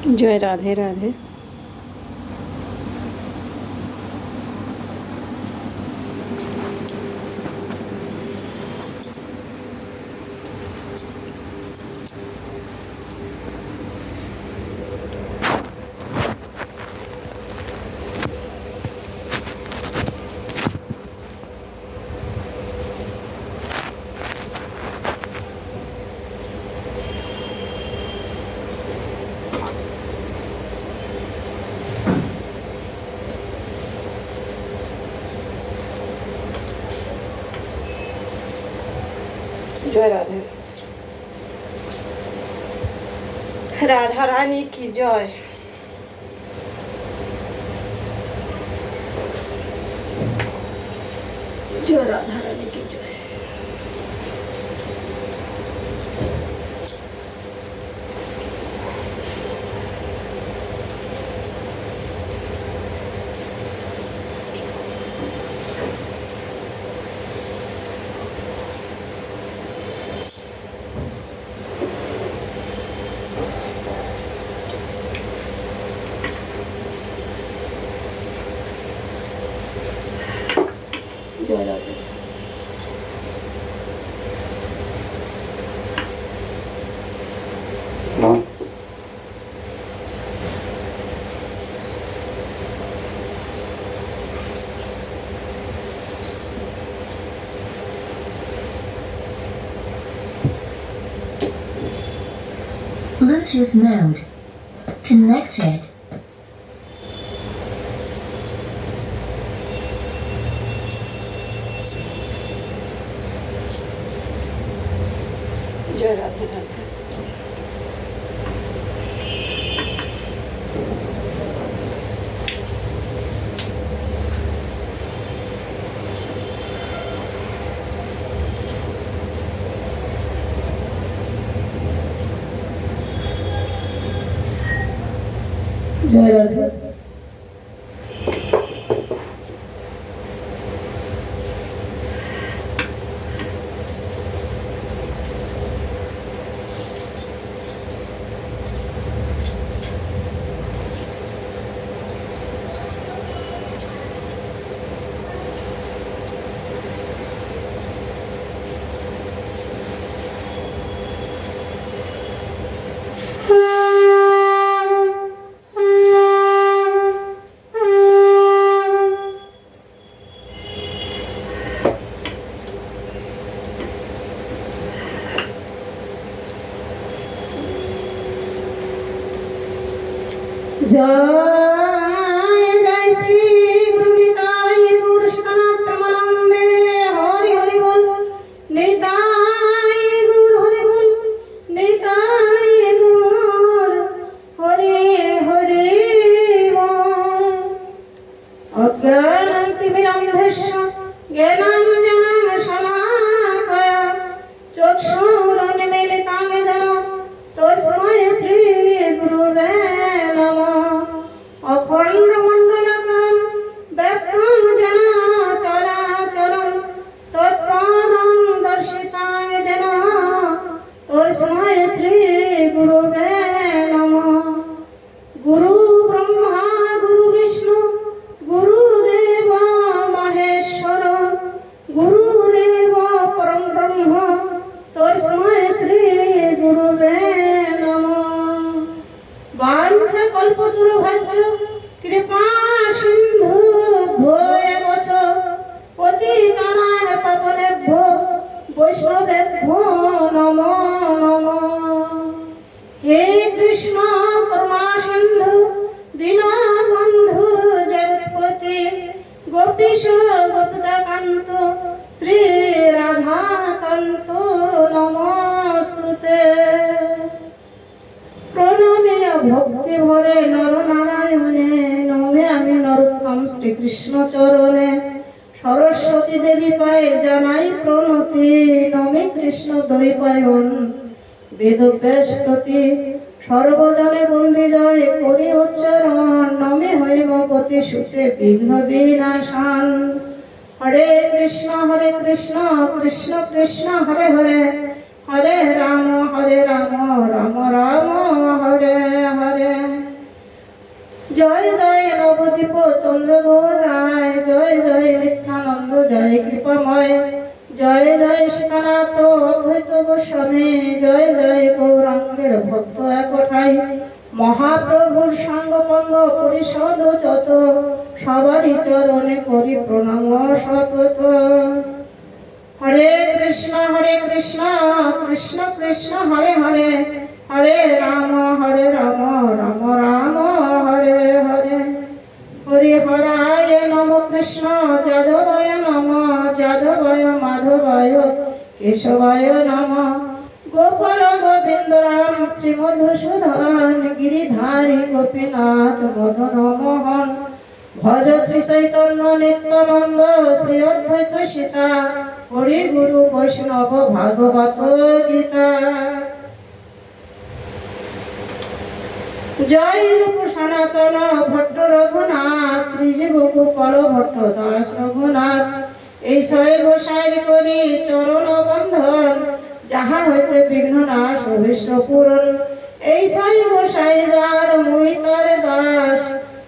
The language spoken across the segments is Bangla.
जय राधे राधे। जय राधे। राधा रानी की जय। जय राधा रानी की जय। जय राधे। Bluetooth mode connected. जय राधे राधे। जय राधे। जय जय श्री गुरु निताई गुरु शरणागत प्रमानंदे। हरि हरि बोल निताई गुरु हरि बोल निताई गुरु हरि हरि बोल। अज्ञानं तिमिरन्धस्य ज्ञानाञ्जनं शलाकया चक्षुरुन्मीलितं येन तस्मै श्री गुरुवे अखंड मंडलकं व्याप्तं येन चराचरं तत्पादं दर्शितं येन तस्मै श्री गुरुवे नमः। गुरु ब्रह्मा गुरु विष्णु गुरुदेव महेश्वर गुरुदेव परं ब्रह्म तस्मै श्री गुरुवे नमः। वाञ्छा कल्पतरुभ्यो कृपा सिन्धु भोएव च पतितानां पावनेभ्यो वैष्णवेभ्यो नमो नमः। हे कृष्ण करुणा सिन्धु दीनबन्धु जगत्पते गोपीश गोपिकान्त श्री राधाकान्त नमोस्तुते। প্রণমে ভক্তি ভরে নর নারায়ণে নমে আমি নরোত্তম শ্রীকৃষ্ণ চরণে সরস্বতী দেবী পায়ে জানাই প্রণতি নমে কৃষ্ণ দ্বৈপায়ন বেদব্যাস প্রতি সর্বজনে বন্দি জয় করি উচ্চারণ নমে হৈমবতী সুতে বিঘ্ন বিনাশান। হরে কৃষ্ণ কৃষ্ণ কৃষ্ণ হরে হরে हरे राम राम राम हरे हरे। ভক্ত একঠাই মহাপ্রভুর সঙ্গভঙ্গ পরিষদ যত সবারই চরণে করি প্রণাম সতত। হরে কৃষ্ণ কৃষ্ণ কৃষ্ণ হরে হরে, হরে রাম রাম রাম হরে হরে। হরি হরায় নম কৃষ্ণ যাদবায় নম যাদবায় মাধবায় কেশবায় নম। গোপাল গোবিন্দ রাম শ্রী মধুসূদন গিরিধারী গোপীনাথ মদন মোহন। ভজ শ্রী চৈতন্য নিত্যানন্দ শ্রী অদ্বৈত সীতা হরি গুরু বৈষ্ণব ভাগবত গীতা। জয় রূপ সনাতন ভট্ট রঘুনাথ শ্রীজীব গোপাল ভট্ট দাস রঘুনাথ। এই ছয় গোসাইর করি চরণ বন্ধন, যাহা হইতে বিঘ্ন নাশ অভীষ্ট পূরণ। এই ছয় গোসাই যার মুই তার দাস,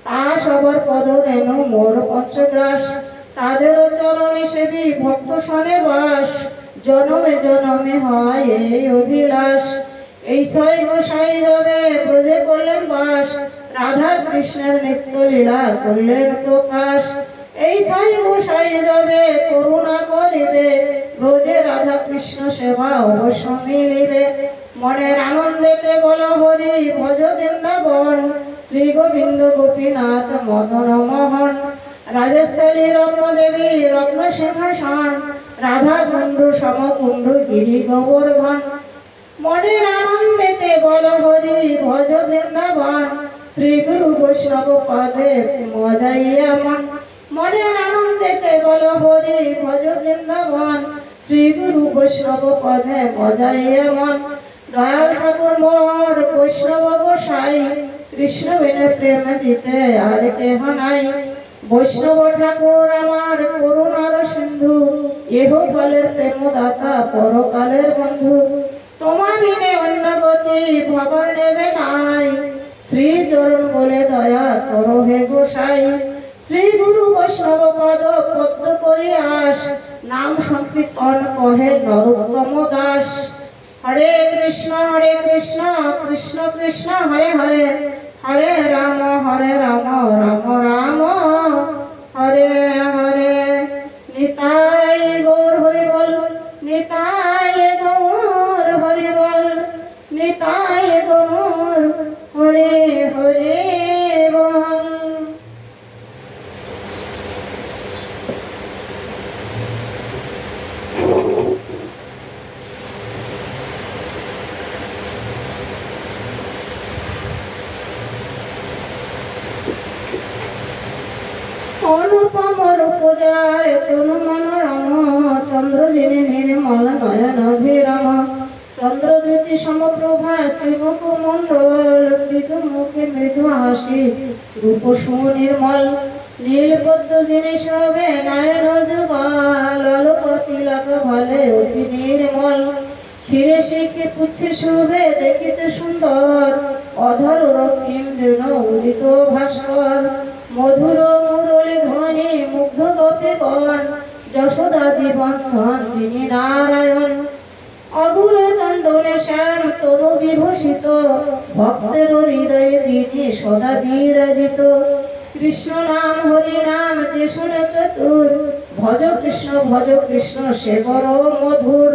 তা সবার পদ রেণু মোর পঞ্চগ্রাস। তাদের চরণে সেবী ভক্ত সনে বাস, জনমে জনমে হয় এই অভিলাষ। এই ছয় গোসাই যাবে ব্রজে করলেন বাস, রাধা কৃষ্ণের নিত্য লীলা করলেন প্রকাশ। এই ছয় গোসাই যাবে করুণা করিবে, ব্রজে রাধা কৃষ্ণ সেবা অবশ্য মিলিবে। মনের আনন্দেতে বল হরি ভজ বৃন্দাবন, শ্রী গোবিন্দ গোপীনাথ মদন মোহন। রাজস্থলী রত্ন দেবী রত্ন সিংহাসন, রাধা কুণ্ড সমকুণ্ড গিরি গোবর্ধন। মনের আনন্দেতে বল হরি ভজ বৃন্দাবন, শ্রী গুরু বৈষ্ণব পদে মজাইয়া মন। মনের আনন্দেতে বল হরি ভজ বৃন্দাবন, শ্রী গুরু বৈষ্ণব পদে মজাইয়া মন। দয়াল ঠাকুর মোর বৈষ্ণব গোসাই, কৃষ্ণ বিনে প্রেম দিতে আর কেহ নাই। বৈষ্ণব ঠাকুর আমার করুণার সিন্ধু, ইহকালের প্রেমদাতা পরকালের বন্ধু। তোমা বিনে অন্য গতি ভবার নেবে নাই, শ্রী চরণ বলে দয়া করো হে গোসাই। শ্রী গুরু বৈষ্ণব পদ পদ্ম করি আস, নাম সংকীর্তন কহে নরোত্তম দাস। হরে কৃষ্ণ কৃষ্ণ কৃষ্ণ হরে হরে, হরে রাম রাম রাম হরে হরে। নিতাই গৌর হরি বল, নিতাই গৌর হরি বল, নিতাই গৌর হরে হরে বল। অনুপম রূপ যার তনু মনোরম, চন্দ্র যিনি নির্মল নয়ন অভিরাম। চন্দ্রজ্যোতি সমপ্রভা শ্রীমুখ মণ্ডল, মৃদু মুখে মৃদু হাসি রূপ সুনির্মল। নীলপদ্ম যিনি শোভে নয়ন যুগল, অলকতি লক ভালে অতি নির্মল। শিরে শিখে পুচ্ছে শোভে দেখিতে সুন্দর, অধর রক্তিম যেন উদিত ভাস্কর। মধুর মুরলী ধ্বনি মুগ্ধ গোপীগণ, যশোদা জীবন ধন যিনি নারায়ণ। অগুর চন্দনে শ্যাম তনু বিভূষিত, ভক্তের হৃদয়ে যিনি সদা বিরাজিত। কৃষ্ণ নাম হরি নাম যে শুনে চতুর, ভজ কৃষ্ণ সে বড় মধুর।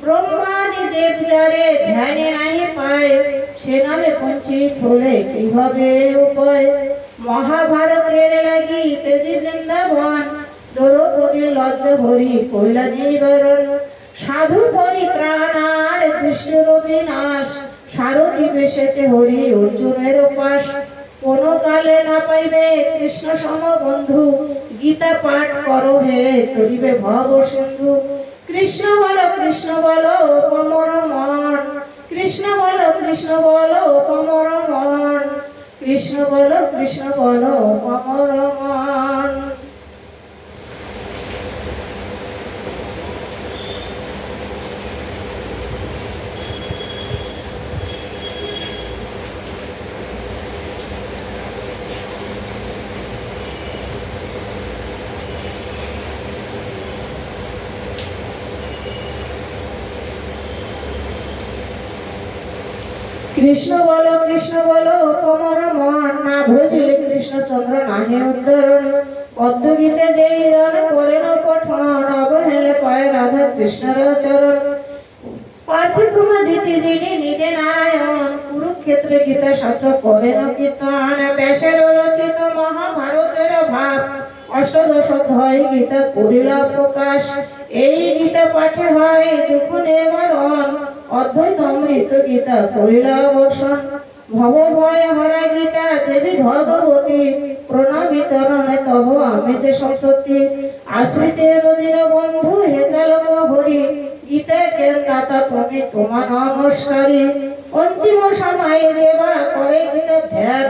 ব্রহ্মাদি দেব যারে ধ্যানে নাই পায়, সে নামে বঞ্চিত হলে কি হবে উপায়। মহাভারতের লাগি তেজি বৃন্দাবন, দ্রৌপদীর লজ্জ ভরি কইলা নিবারণ। সাধু পরিত্রাণার দুষ্টের বিনাশ, সারথি বেশেতে হরি অর্জুনের পাশ। কোন কালে না পাইবে কৃষ্ণ সম বন্ধু, গীতা পাঠ করো হে তরিবে ভব সিন্ধু। কৃষ্ণ বলো অপমর মন, কৃষ্ণ বলো অপমর মন, কৃষ্ণ বলো অপমর মন। কৃষ্ণ বলো তোমার মন না বুঝলে কৃষ্ণচন্দ্র নাহি উদ্ধরণ পদ্মগীতে যেই জন করেন পঠন অবহেলে পায় রাধা কৃষ্ণর চরণ পার্থিব প্রমাদিতি যিনি নিজে নারায়ণ কুরুক্ষেত্রে গীতা শাস্ত্র করেন কীর্তন ব্যাসের রচিত মহাভারতের ভাব অষ্টাদশ অধ্যায় গীতা করিল প্রকাশ এই গীতা পাঠে হয় দুঃখ নিবারণ অদ্বৈত অমৃত গীতা করিল বর্ষণ ভব ভয় হরা গীতা দেবী ভগবতী প্রণামী চরণে তব আমি যে সম্প্রতি আশ্রিতের দিন বন্ধু হে চালক হরি গীতা জ্ঞান দাতা তুমি তোমার নমস্কারী অন্তিম সময়ে যেবা করে গীতা ধ্যান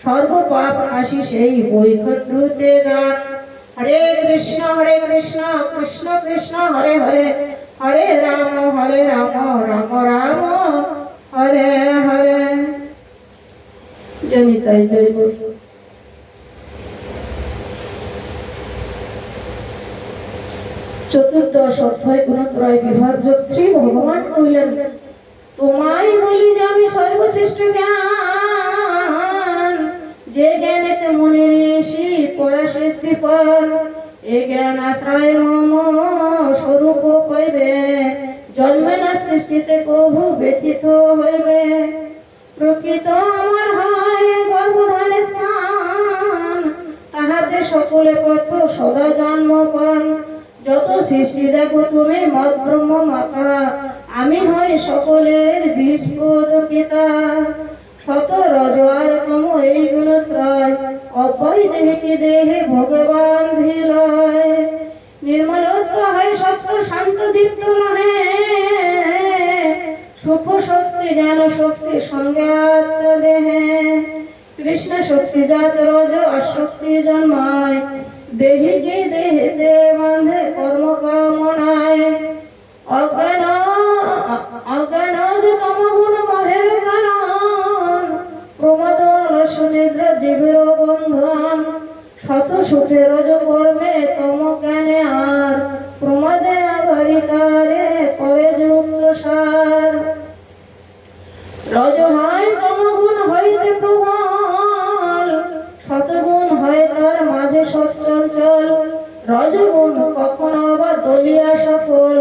সর্ব পাপ নাশি সেই বৈকুণ্ঠে যান হরে কৃষ্ণ কৃষ্ণ কৃষ্ণ হরে হরে হরে রাম রাম রাম হরে হরে জনিতাই জয় বসু চতুর্দশ অধ্যায় গুণত্রয় বিভাজ্য শ্রী ভগবান কহিলেন তোমায় বলি যে আমি সর্বশ্রেষ্ঠ জ্ঞান যে জ্ঞানেতে মনে ঋষি পরাশিদ্ধি পান এ জ্ঞান আশ্রয় মম স্বরূপ পাইবে জন্মে না সৃষ্টিতে কভু ব্যথিত হইবে প্রকৃত আমার হয় গর্ভধানে স্থান তাহাতে সকলে পথ সদা জন্ম পান যত সৃষ্টি দেখো তুমি মত ব্রহ্ম মাতা আমি হই সকলের বিস্পদ পিতা শত রজোয়ার তম এই গুণত্রয় অভয় দেহকে দেহে ভগবান ধীলয় নির্মলত্ব হয় সত্য শান্ত দীপ্ত নহে সুখ শক্তি জ্ঞান শক্তি সঙ্গে আত্মা দেহে কৃষ্ণ শক্তি জাত রজ অশক্তি জন্মায় দেহিকে দেহেতে বাঁধে কর্ম কামনায় অজ্ঞান যে তমগুণ মহের কারণ প্রমাদ সুনিদ্র জীবের বন্ধন শত সুখে রজ কর্মে তম জ্ঞানে আর প্রমাদে আভারিতারে করে যুক্ত সার রজ হয় তমগুণ হইতে প্রবল শতগুণ হয় তার মাঝে সচ্চঞ্চল রজগুণ কখনো বা দলিয়া সফল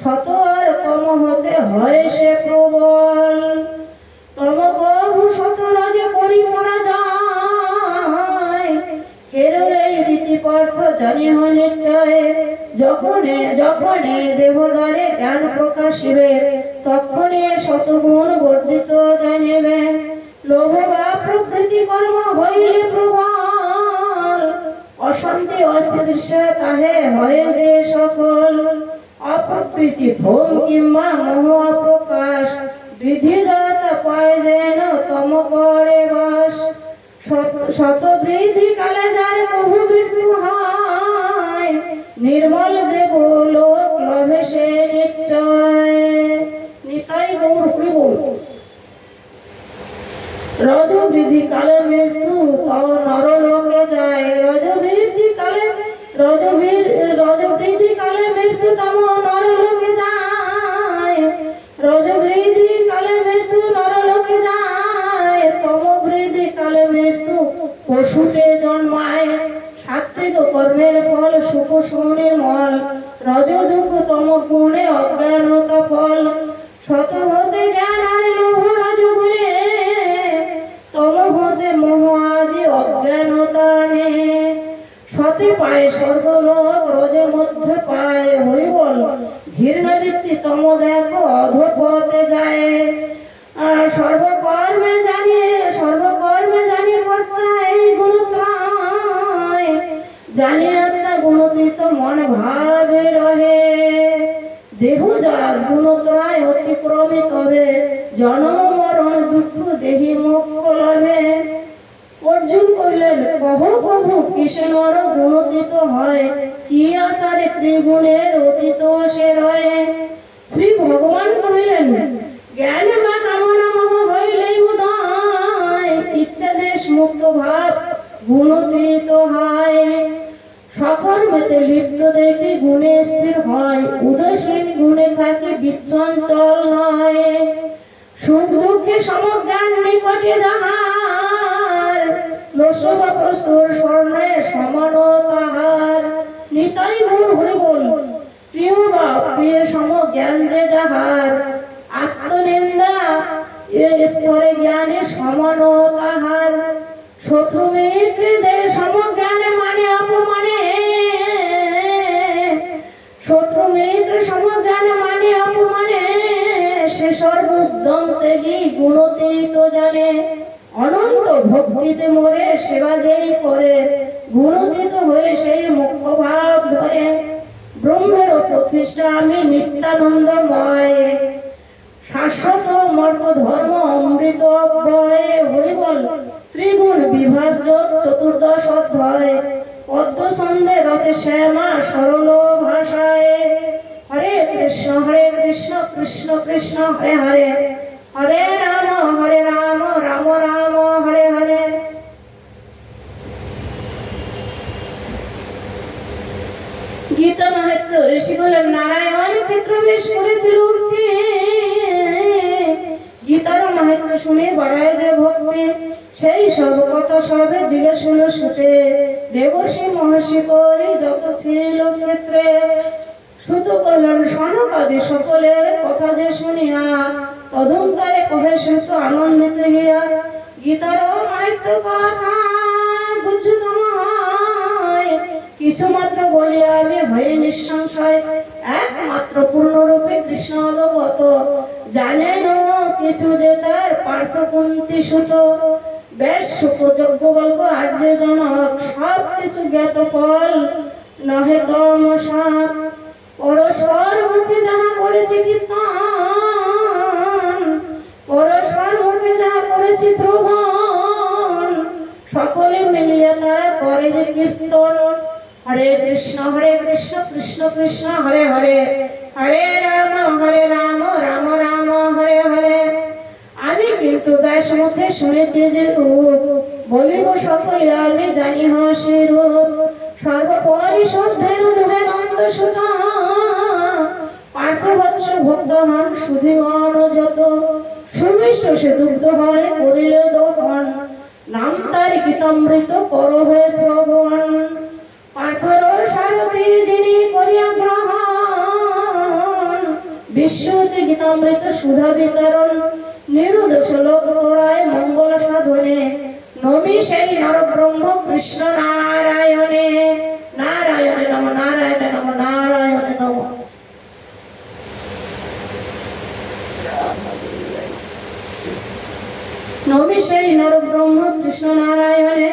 শত আর তম হতে হয় সে প্রবল তম গভু শত রাজে পরিপরা যায় হেরো এই রীতি পার্থ জানিহ নিশ্চয় যখনে দেহদারে জ্ঞান প্রকাশিবে তখনই শতগুণ বর্ধিত জানিবে লোভ বা প্রকৃতি কর্ম হইলে প্রবল অশান্তি অসৃষ্টি তাহে হয় যে সকল অপ্রকৃতি ভোগ কিংবা মোহ প্রকাশ বিধি যাত পায় যেন তম করে বাস শত বৃদ্ধি কালে যার বহু মৃত্যু হয় নির্মল দেব লোক লভে সে নিশ্চয় নিতাই গৌর হরি বল রজ বৃদ্ধি কালে মৃত্যু তো নরলোকে যায় রজ বৃদ্ধি কালে মৃত্যু তম নরলোকে যায় রজ বৃদ্ধি কালে মৃত্যু নরলোকে যায় তম বৃদ্ধি কালে মৃত্যু পশুতে জন্মায় সাত্বিক কর্মের ফল সুখ শোনে মল রজ দুঃখ তম গুণে অজ্ঞানতা ফল শত হতে জ্ঞান আর লোভ রজগুণে তম হতে মোহ আদি অজ্ঞানতা নে সতে পায় সর্বলোক রজে মধ্যে পায় হরি বল ঘৃণবৃত্তি তম দেখো অধপথে যায় সর্বকর্মে জানিয়ে কর্তা এই গুণত্রয় জানি আত্মা গুণতীত মন ভাবে রহে দেহ যার গুণত্রয় অতিক্রমিত হবে জন্ম মরণ দুঃখ দেহি মোক্ষ লাভে অর্জুন কহিলেন কহ প্রভু কৃষ্ণর গুণতীত হয় কি আচারে ত্রিগুণের অতীত সে রয়ে শ্রী ভগবান কহিলেন জ্ঞান বা কামনা মহ হইলেই উদয় ইচ্ছা দেশ মুক্ত ভাব গুণতীত হয় সকর্মেতে লিপ্ত দেখি গুণে স্থির হয় উদাসীন গুণে থাকি বিচঞ্চল নয় সুখ দুঃখে সমজ্ঞান নিকটে যাহার লোসব প্রস্তুর স্বর্ণে সমান তাহার নিতাই গুণ হরি বল প্রিয় বা প্রিয় সমজ্ঞান যে যাহার আত্মনিন্দা স্তরে জ্ঞানে সমান তাহার শত্রু মিত্রদের সমজ্ঞানে মানে অপমানে শত্রু মিত্র সমজ্ঞানে মানে অপমানে সে সর্বোদ্যম ত্যাগী গুণতীত জানে অনন্ত ভক্তিতে মরে সেবা যেই করে গুণতীত হয়ে সেই মুখ্য ভাব ধরে ব্রহ্মের প্রতিষ্ঠা আমি নিত্যানন্দময় শাশ্বত মর্ম ধর্ম অমৃত অব্যয় হরিবল ত্রিগুণ বিভাজ্য চতুর্দশ অধ্যায় পদ্ম ছন্দে রচে শ্যামা সরল ভাষায় হরে কৃষ্ণ কৃষ্ণ কৃষ্ণ হরে হরে হরে রাম রাম রাম হরে হরে। গীতা মাহাত্ম্য ঋষিগুলো নারায়ণ ক্ষেত্র বেশ করেছিল উক্তি গীতার মাহাত্ম্য শুনে বাড়ায় যে ভক্তি সেই সব কথা সবে জিজ্ঞেস হলো শুতে দেবর্ষি মহর্ষি করে যত ছিল ক্ষেত্রে শুধু কল্যাণ সনকাদি সকলের কথা যে শুনিয়া তদন্তরে কহে সুত আনন্দিত হইয়া গীতার মাহাত্ম্য কথা গুজ্জতম হয় কিছু মাত্র বলিয়া আমি ভয়ে নিঃসংশয় একমাত্র পূর্ণরূপে কৃষ্ণ অবগত জানেন কিছু যে তার পার্থকুন্তি সুত বেশ সুখযোগ্য বল্প আর্য জনক সব কিছু জ্ঞাত ফল নহে তমসাৎ পরস্পর মুখে যাহা করেছে কীর্তন পরস্পর মুখে যাহা করেছি শ্রবণ সকলে মিলিয়া তারা করে যে কীর্তন হরে কৃষ্ণ কৃষ্ণ কৃষ্ণ হরে হরে হরে রাম রাম রাম হরে হরে। আমি কিন্তু ব্যাস মুখে শুনেছি যে রূপ বলিব সকলে আমি জানি হাসি রূপ সর্বপরি শুদ্ধের দুহে নন্দ সুত পার্থবৎস ভক্ত হন সুধীগণ যত সুমিষ্ট সে দুগ্ধ হয় করিলে দহন নাম তার গীতামৃত কর হয়ে শ্রবণ পাথর সারথি যিনি করিয়া গ্রহণ বিশ্বতে গীতামৃত সুধা বিতরণ নিরুদোষ লোক করায় মঙ্গল সাধনে নবী সেই নরব্রহ্ম কৃষ্ণ নারায়ণে নারায়ণে নম নারায়ণে নম নারায়ণে নম। নবী সেই নরব্রহ্ম কৃষ্ণ নারায়ণে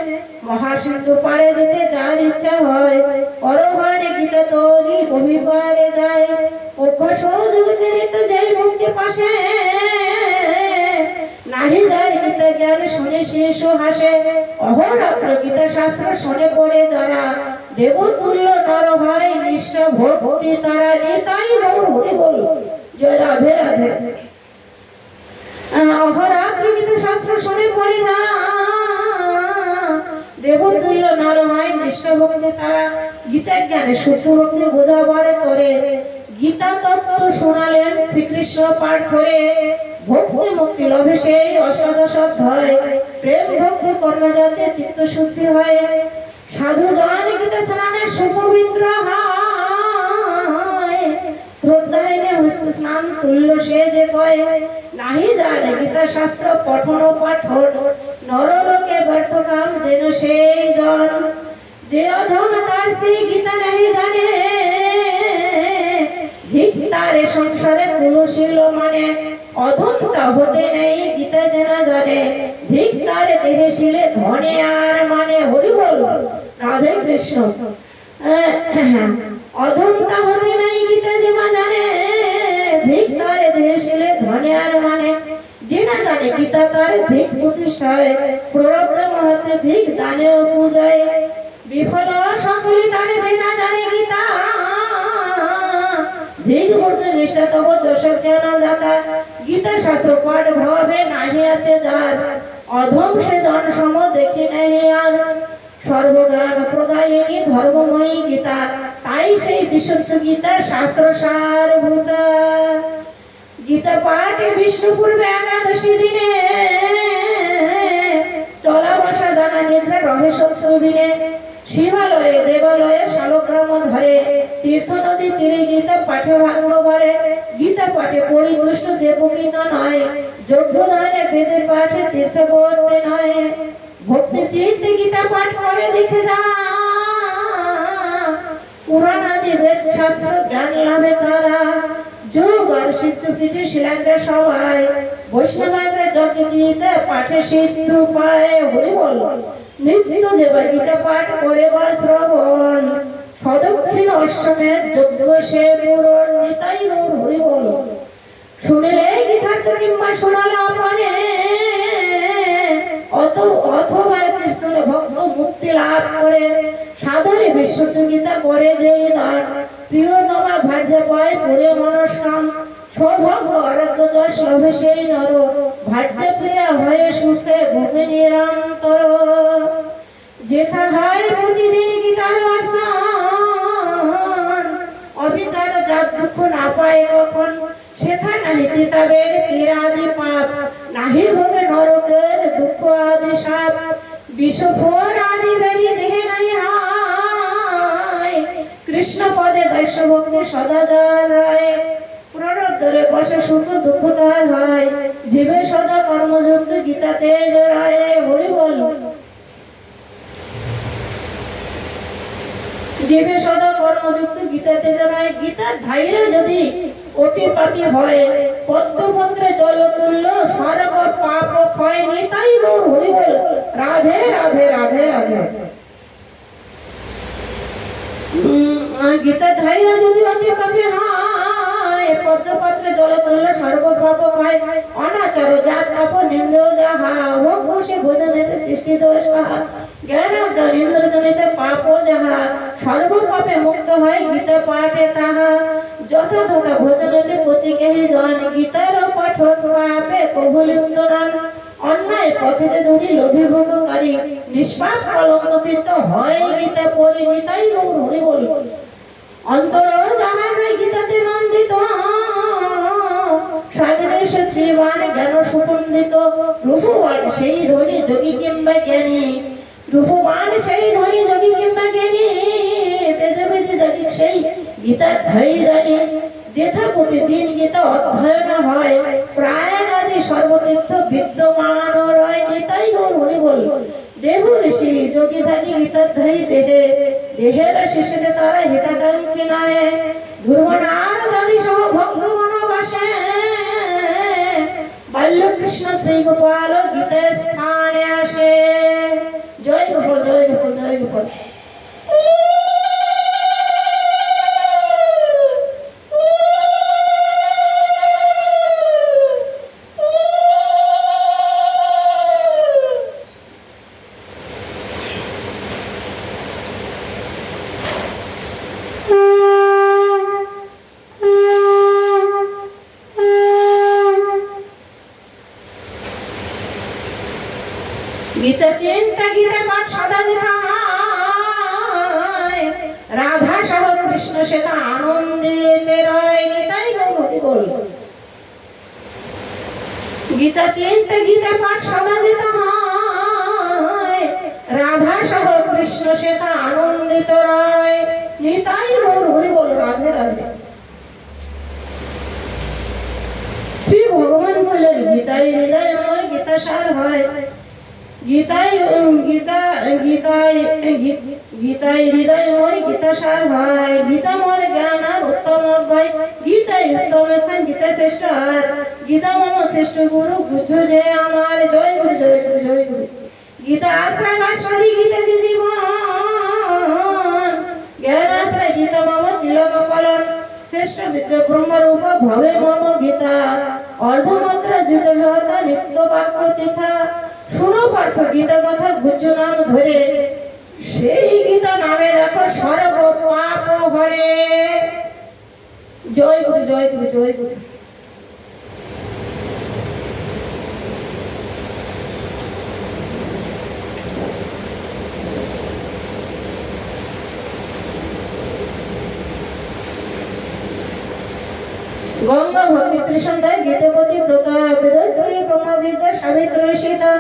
মহাসিন্ধু পারে যেতে যার ইচ্ছা হয় পরভারে গীতা তরি অভিপারে যায় অভ্যাস যুগতে নিত যেই মুক্তি পাশে নাহি যার গীতা জ্ঞান শুনে শেষ হাসে অহরাত্র গীতা শাস্ত্র শুনে পড়ে যারা দেবতুল্য নর হয় নিষ্ঠ ভক্তি তারা নিতাই গৌর হরি বল জয় রাধে রাধে। অহরাত্র গীতা শাস্ত্র শুনে পড়ে যারা দেবতুল্য নর হয় নিষ্ঠ ভক্তি তারা গীতা জ্ঞানে শুদ্ধ ভক্তি বোঝাবার করে গীতা তত্ত্ব শোনালেন শ্রীকৃষ্ণ পাঠ করে ভক্তি মুক্তি লভে সেই অষ্টাদশ অধ্যায় প্রেম ভক্তি কর্মে যাতে চিত্ত শুদ্ধি হয় সাধু জন গীতা স্নানে সুপবিত্র হয় শ্রদ্ধায় হস্ত স্নান তুল্য সে যে কয় নাহি জানে গীতা শাস্ত্র পঠন পাঠন নরলোকে ব্যর্থ কাম যেন সেই জন যে অধম তার সেই গীতা নাহি জানে ধিক তারে সংসারে কুলশীল মানে অধমতা হতে নেই গীতা জেনা জানে ধিক তারে দেহে শিলে ধনে আর মানে হরি বল রাধে কৃষ্ণ। অধমতা হতে নেই গীতা জেনা জানে ধিক তারে দেহে শিলে ধনে আর মানে জেনা জানে গীতা তারে ধিক প্রতিষ্ঠায় প্ররব্ধ মহতে ধিক দানে পূজায় বিফল সকলে তারে জেনা জানে গীতা ধিক মূর্তি নিষ্ঠা তব যশ জ্ঞান দাতা গীতা শাস্ত্র পাঠ ভাবে নাহি আছে যার অধম সে জন সম দেখে নেই আর সর্বজ্ঞান প্রদায়িনী ধর্মময়ী গীতা তাই সেই বিশুদ্ধ গীতা শাস্ত্র সারভূতা গীতা পাঠ বিষ্ণুপূর্বে একাদশী দিনে চলা বসা জানা নিদ্রা রহে শত্রু বিনে শিবালয়ে দেবালয়ে শালগ্রাম ধরে তীর্থ নদী তীরে গীতা পাঠে ভাগ্য ভরে গীতা পাঠে পরিতুষ্ট দেবকী নয় যোগ্য দানে বেদের পাঠে তীর্থ করতে নয় ভক্তি চিত্তে গীতা পাঠ করে দেখে জানা পুরাণ আদি বেদ শাস্ত্র জ্ঞান লাভে তারা যোগ আর সিদ্ধ পীঠে শিলাগ্রে সবাই বৈষ্ণবাগ্রে যজ্ঞ গীতা পাঠে সিদ্ধ পায় হরি বল নিত্য যে গীতা পাঠ করে বা শ্রবণ সদক্ষিণ অশ্বমেধ যজ্ঞ সে পূরণ নিতাই গৌর হরি বল শুনিলে গীতার্থ কিংবা শোনালে অপরে অথবা কৃষ্ণের ভক্ত মুক্তি লাভ করে সাধারণ বিশুদ্ধ গীতা করে যে দান প্রিয় নমা ভার্য পায় পুরে মনস্কাম সৌভাগ্য আরোগ্য যশ লভে সেই নর ভার্য প্রিয়া হয়ে সুখে ভূমি নিরন্তর যেথা হয় প্রতিদিন গীতার আসন অবিচার যার দুঃখ না পায় কখন সেথা নাহি তিতাবের পীড়াদি পাপ নাহি ভোগে নরকের দুঃখ আদি সাপ বিষফোর আদি বেরি দেহে নাই হায় কৃষ্ণ পদে দৈশ্য ভক্তি সদা যার রায় প্রণব বসে সুখ দুঃখ তার হয় জীবে সদা কর্মযুক্ত গীতা তেজ রায় হরি বল জীবে সদা কর্মযুক্ত গীতাতে জানায় গীতার ধাইরে যদি অতি পাপী হয় পদ্মপত্রে জল তুল্য স্বর্গ পাপ ক্ষয় নিতাই গৌর হরি বল রাধে রাধে রাধে রাধে গীতার ধাইরে যদি অতি পাপী হয় পদ্মপত্রে জল তুল্য স্বর্গ পাপ ক্ষয় অনাচার জাত পাপ নিন্দ যাহা ভোগ বসে ভোজনেতে সৃষ্টি দোষ কাহা জ্ঞান অজ্ঞান ইন্দ্রজনিতে পাপ যাহা সর্ব পাপে মুক্ত হয় গীতা পাঠে তাহা যথাযথ ভোজনতে প্রতিকেহি জন গীতার পাঠক পাপে কবুলিপ্ত নন অন্যায় পথেতে ধরি লোভী ভোগকারী নিষ্পাপ কলঙ্ক চিত্ত হয় গীতা পরিণীতাই গৌর হরি বল অন্তর যাহার গীতাতে নন্দিত সাধনে ত্রিবাণ জ্ঞান সুপন্ডিত রূপবান সেই ধনী যোগী কিংবা জ্ঞানী রূপবান সেই ধনী যোগী কিংবা জ্ঞানী বেদে বেদে যাকে সেই গীতা ধাই জানি যেথা প্রতিদিন গীতা অধ্যয়ন হয় প্রায় আদি সর্বতীর্থ বিদ্যমান রয় নিতাই গৌর হরি বল দেব ঋষি যোগী থাকি গীতার ধাই দেহে দেহের শেষেতে তারা হিতাকাঙ্ক্ষী নয় ধ্রুবনার দাদি সহ ভক্তগণ বাসে বাল্য কৃষ্ণ শ্রী গোপাল গীতা স্থানে আসে জয় গোপাল জয় গোপাল জয় গোপাল গীতা চিন্তা গীতা পাঠ সদা যেথা রাধা সহ কৃষ্ণ সেটা আনন্দিতে রয় নিতাই গৌর হরি বল গীতা চিন্তা গীতা পাঠ সদা যেথা রাধা সহ কৃষ্ণ সেটা আনন্দিত রয় নিতাই গৌর হরি বল রাধে রাধে শ্রী ভগবান বললেন গীতাই হৃদয় আমার গীতা সার হয় গীতাই হৃদয় মোর গীতা সার হয় গীতা মোর জ্ঞান আর উত্তম অভ্যায় গীতাই উত্তম স্থান গীতা শ্রেষ্ঠ আর গীতা মম শ্রেষ্ঠ গুরু বুঝো যে আমার জয় গুরু জয় গুরু জয় গুরু গীতা আশ্রয় বাসরি গীতা যে জীবন জ্ঞান আশ্রয় গীতা মম তিলক পালন শ্রেষ্ঠ বিদ্যা ব্রহ্মরূপ ভবে মম গীতা অর্ধমাত্র যুত নিত্য বাক্য তিথা শুনো পার্থ গীতা কথা গুজ্জ নাম ধরে সেই গীতা নামে দেখো সর্ব পাপ হরে জয় গুরু জয় গুরু জয় গুরু গঙ্গা ভক্তি ত্রিসন্ধ্যায় গীতপতি ব্রত বেদত্রী ব্রহ্মবিদ্যা সাবিত্রী সীতা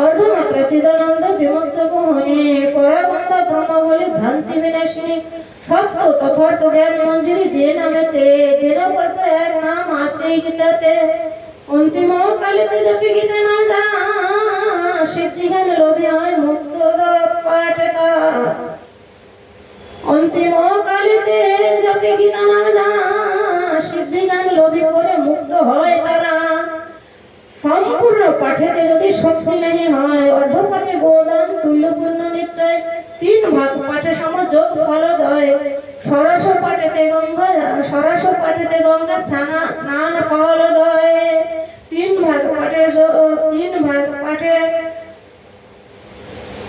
অর্ধমাত্রা চিদানন্দ বিমুক্ত হয়ে পরাবন্ধ ব্রহ্ম বলি ভ্রান্তি বিনাশিনী সত্য তথার্থ জ্ঞান মঞ্জুরি যে নামেতে যেন পড়তো এক নাম আছে গীতাতে অন্তিম কালেতে জপি গীতা নাম যা সিদ্ধিজ্ঞান লোভে হয় মুক্ত পাঠে তা অন্তিম কালেতে জপি গীতা নাম যা সিদ্ধিজ্ঞান লোভে পড়ে মুক্ত হয় তারা সম্পূর্ণ পাঠেতে যদি শক্তি নেই হয় অর্ধ পাঠে গোদান তুল্যপূর্ণ নিশ্চয় তিন ভাগ পাঠে সমযোগ ফলদয় সরস পাঠেতে গঙ্গা স্নান ফলদয়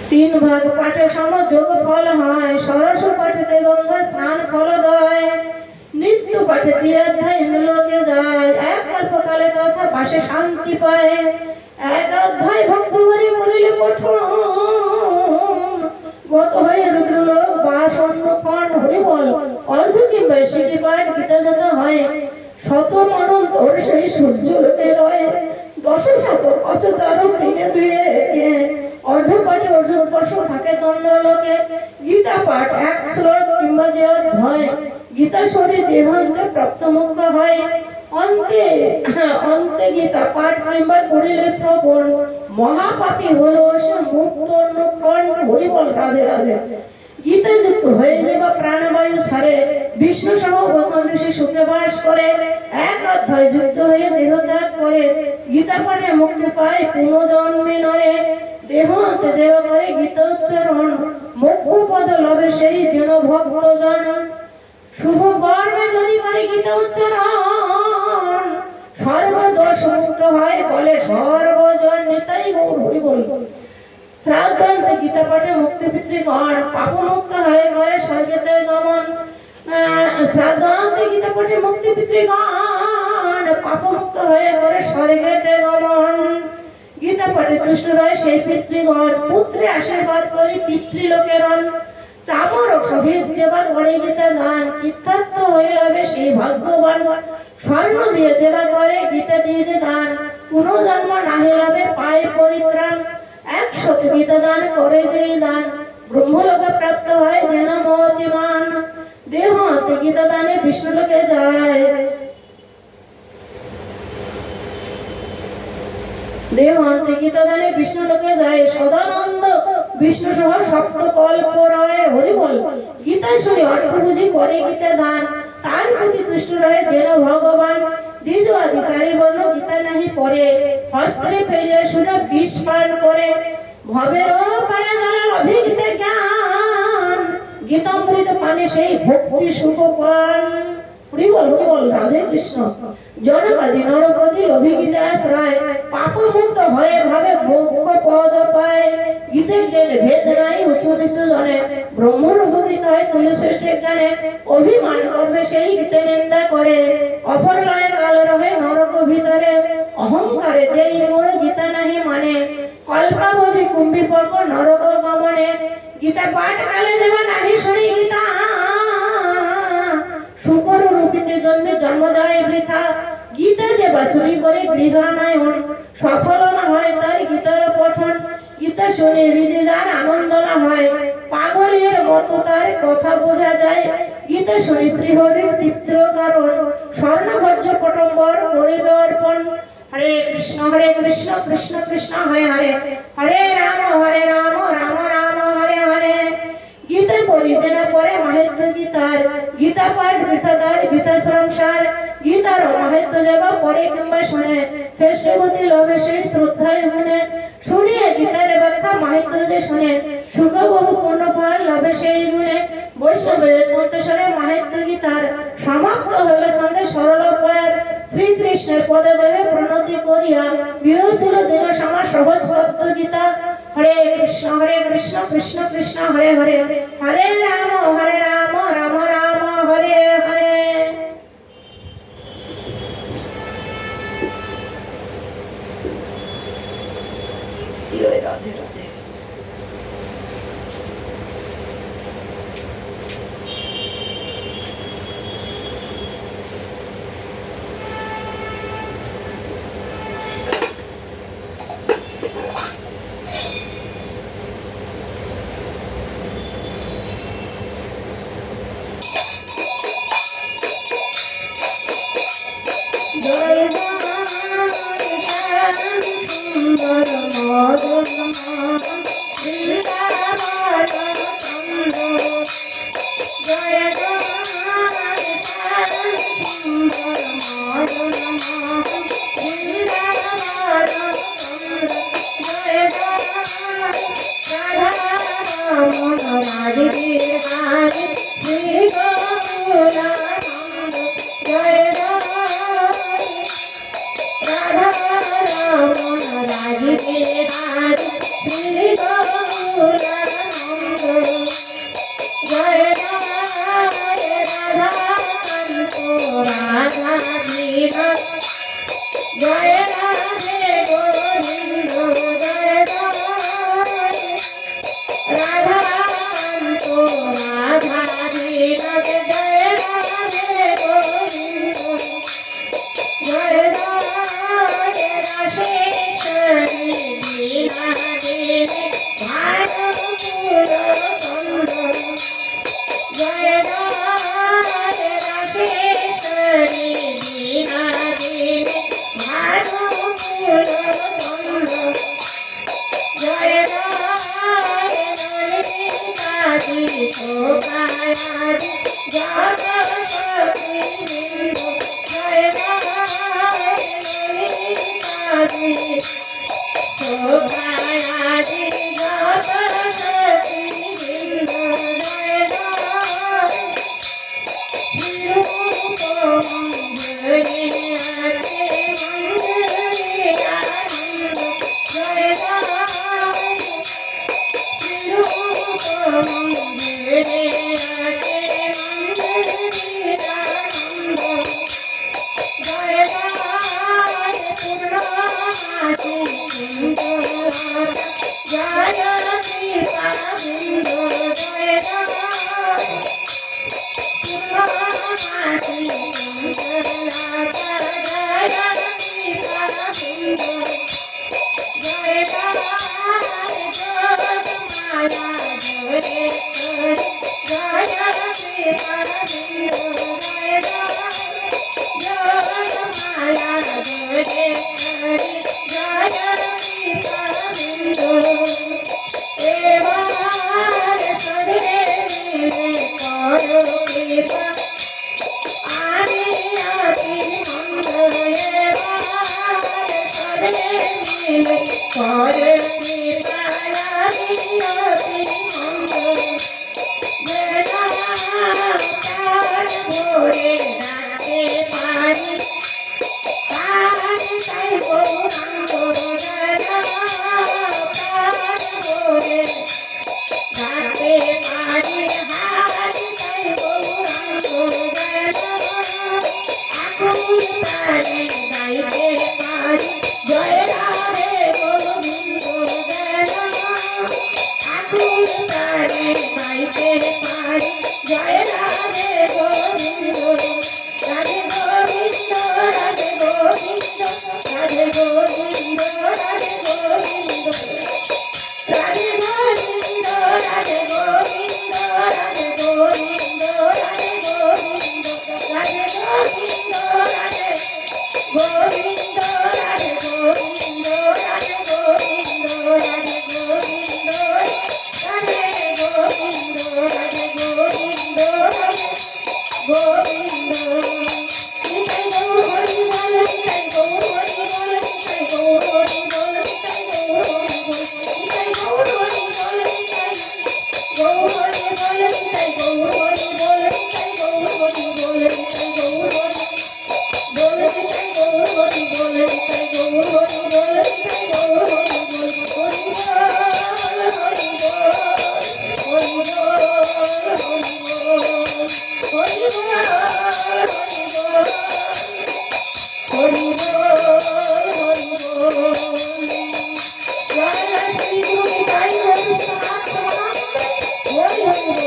তিন ভাগ পাঠে সমযোগ ফল হয় সরস পাঠেতে গঙ্গা স্নান ফলদয় নিত্য পাঠে দিয়ে অধ্যায় লোকে যায় এক কল্পকালে তথা পাশে শান্তি পায় এক অধ্যায় ভক্তি করে করিলে পঠন গত হয়ে রুদ্রলোক বাস অন্য খণ্ড হরি বল অর্ধ কিংবা সিটি পাঠ গীতা যত হয় শত মনন তোর সেই সূর্য লোকে রয় দশ শত পঁচাচার তিনে দুয়ে একে অর্ধ পাঠে অর্জুন বর্ষ থাকে চন্দ্রলোকে গীতা পাঠ এক শ্লোক কিংবা যে অধ্যায় গীতা শরী দেহান্তে প্রাপ্ত মুক্ত হয় অন্তে গীতা পাঠ কিংবা করিলে শ্রবণ মহাপাপী হলো সে মুক্ত খণ্ড হরি বল রাধে রাধে গীতা যুক্ত হয়ে যাবা প্রাণবায়ু সারে বিষ্ণু সহ ভগবান ঋষি সুখে বাস করে এক অধ্যায় যুক্ত হয়ে দেহ ত্যাগ করে গীতা পাঠে মুক্তি পায় পুনর্জন্মে নরে দেহ অন্তে যেবা করে গীতা উচ্চারণ মুখ্য পদ লবে সেই যেন ভক্তজন শুভ কর্মে যদি করে গীতা উচ্চারণ সর্বদোষ মুক্ত হয় বলে সর্বজন নিতাই গৌর হরি বল শ্রাদ্ধান্তে গীতা পাঠে মুক্তি পিতৃগণ পাপ মুক্ত হয়ে ঘরে স্বর্গেতে গমন শ্রাদ্ধান্তে গীতা পাঠে মুক্তি পিতৃগণ পাপ মুক্ত হয়ে ঘরে স্বর্গেতে গমন গীতা পাঠে তুষ্ট রয় সেই পিতৃগণ পুত্রে আশীর্বাদ করি পিতৃলোকেরণ চামর সহিত যেবা করে গীতা দান কীর্তার্থ হয়ে যাবে সেই ভাগ্যবান স্বর্ণ দিয়ে যেবা করে গীতা দিয়ে যে দান পুনর্জন্ম নাহি লাভে পায় পরিত্রাণ 100 গীতা দান করে যে দান ব্রহ্মলোকে প্রাপ্ত হয় যেন মতিমান দেহ হাতে গীতা দানে বিষ্ণুলোকে যায় দেহ হাতে গীতা দানে বিষ্ণুলোকে যায় সদানন্দ বিষ্ণু সহ সপ্ত কল্প রয় হরি বল গীতা শুনে অর্থ বুঝি করে গীতা দান তার প্রতি তুষ্ট রয়ে যেন ভগবান দ্বিজ আদি চারি বর্ণ গীতা নাহি পড়ে হস্তে ফেলিয়া সুধা বিষ পান করে ভবের পায়া জ্বালার অভিগীতে জ্ঞান গীতামৃত পানে সেই ভক্তি সুখ পান হরি বল রাধে কৃষ্ণ জনকাদি নরপতি অভিগীতা আশ্রয় পাপ মুক্ত হয়ে ভাবে মোক্ষ পদ পায় গীতে গেলে ভেদ নাই উঁচু নিচু জনে ব্রহ্মর উপগীত হয় তুল্য শ্রেষ্ঠ জ্ঞানে অভিমান করবে সেই গীতে নিন্দা করে অপর লয়ে কাল রহে নরক ভিতরে অহংকারে যেই মোর গীতা নাহি মানে কল্পাবধি কুম্ভী পর্ব নরক গমনে গীতা পাঠ কালে যেবা নাহি শুনি গীতা শুকর রূপিতে জন্মে জন্ম যায় বৃথা গীতা যে বাসুরি করে গৃহানায়ন সফল না হয় তার গীতার পঠন গীতা শুনে হৃদয় যার আনন্দ না হয় পাগলের মতো তার কথা বোঝা যায় গীতা শুনে শ্রীহরির তৃপ্ত কারণ স্বর্ণভজ্র পটম্বর করিবে অর্পণ হরে কৃষ্ণ কৃষ্ণ কৃষ্ণ হরে হরে হরে রাম রাম রাম হরে হরে গীতা পড়ি যেনা পরে মাহাত্ম্য গীতার গীতা পাঠ বৃথাদার বৃথা সংসার গীতার মাহাত্ম্য যাবা পরে কিংবা শুনে শ্রেষ্ঠ গতি লভে সেই শ্রদ্ধায় গুণে শুনিয়ে গীতার ব্যাখ্যা মাহাত্ম্য যে শুনে সুখ বহু পূর্ণ ফল লভে সেই গুণে বৈষ্ণবের পঞ্চস্বরে মাহাত্ম্য গীতার সমাপ্ত হলো সন্ধে সরল পয়ার শ্রীকৃষ্ণের পদদেহে প্রণতি করিয়া বিরোচিল দিন সমাজ সহজ পদ্ম গীতা হরে কৃষ্ণ কৃষ্ণ কৃষ্ণ হরে হরে হরে রাম রাম রাম হরে হরে রাধে রাধে বৃন্দাবন চন্দ্র জয় জয় শ্যাম সুন্দর মদন মোহন বৃন্দাবন চন্দ্র জয় জয় রাধা রমন রাধে হারে শ্রী গোকুলানন্দ জয় জয় রাধা রমন রাধে হারে শ্রী গোকুলানন্দ জয় জয় রাধা কান্ত রাধা বিনা জয় রাধে গোবিন্দ জয় জয় রাধা কান্ত রাধা বিনা জয় রাধে গোবিন্দ জয় জয় রাশেশ্বরী বিনা দেবী ভানুকুল চন্দ্র জয় জয় রাশেশ্বরী বিনা দেবী ভানুকুল চন্দ্র জয় জয় ললিতাদি শোভায়াদি জগৎপতি বৃন্দ জয় জয় ললিতাদি শোভায়াদি জগৎপতি বৃন্দ জয় জয় রূপ মঞ্জরি আছে মঞ্জরি আনন্দ জয় জয় রূপ মঞ্জরি আছে মঞ্জরি আনন্দ জয় জয় পূর্ণমাসি সুন্দরতা জয় কৃপা বিন্দু জয় জয় পূর্ণমাসি সুন্দরতা জয় কৃপা বিন্দু জয় জয় যোগমায়া যোগেশ্বরী জয় কৃপা বিন্দু জয় জয় যোগমায়া যোগেশ্বরী জয় কৃপা বিন্দু এবার সধে মিলে করো কৃপা আমি অতি মন্দ এবার সধে মিলে করো কৃপা আমি অতি মন্দ তার ভোরে ডাকে পারি তার তাই গৌরাঙ্গ তার ভোরে ডাকে পারি হার তাই গৌরাঙ্গ আকুল তারে গাইতে পারি জয় রাধে গোবিন্দ আকুল তারে গাইতে পারি জয় রাধে গোবিন্দ রাধে গোবিন্দ রাধে গোবিন্দ রাধে গোবিন্দ রাধে গোবিন্দ রাধে গোবিন্দ রাধে গোবিন্দ রাধে গোবিন্দ রাধে গোবিন্দ রাধে গোবিন্দ রাধে গোবিন্দ রাধে গোবিন্দ রাধে গোবিন্দ রাধে গোবিন্দ রাধে গোবিন্দ রাধে গোবিন্দ রাধে গোবিন্দ নিতাই গৌর হরি বল নিতাই গৌর হরি বল নিতাই গৌর হরি বল নিতাই গৌর হরি বল নিতাই গৌর হরি বল নিতাই গৌর হরি বল নিতাই গৌর হরি বল নিতাই গৌর হরি বল নিতাই গৌর হরি বল নিতাই গৌর হরি বল নিতাই গৌর হরি বল নিতাই গৌর হরি বল হরি বল হরি বল হরি বল হরি বল হরি বল হরি বল হরি বল জয় শ্রী গুরু নিতাই হরি হরি বল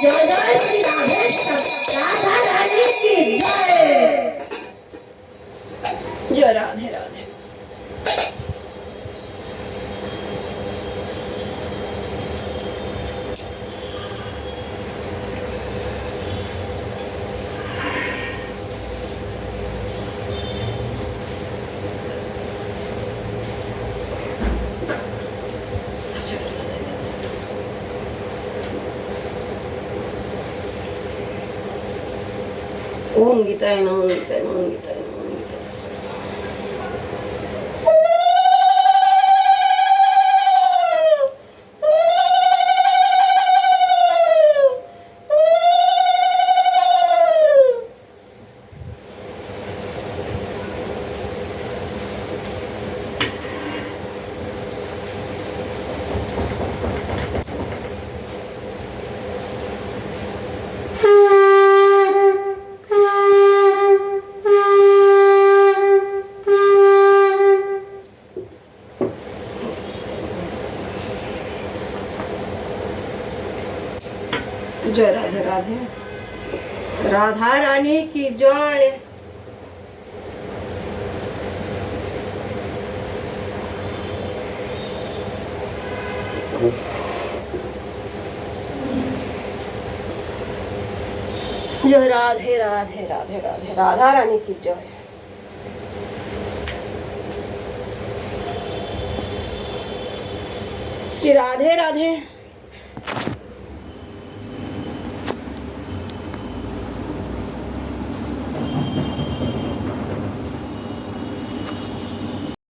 জয় জয় শ্রী রাধেশ্বর রাধা রানী কি জয় জয় রাধে রাধে ওম গীতায় নমঃ, ওম গীতায় নমঃ, ওম গীতায় নমঃ, ওম গীতায় নমঃ। जय राधे राधे, राधा रानी की जय। जय राधे राधे राधे राधे, राधा रानी की जय। श्री राधे राधे।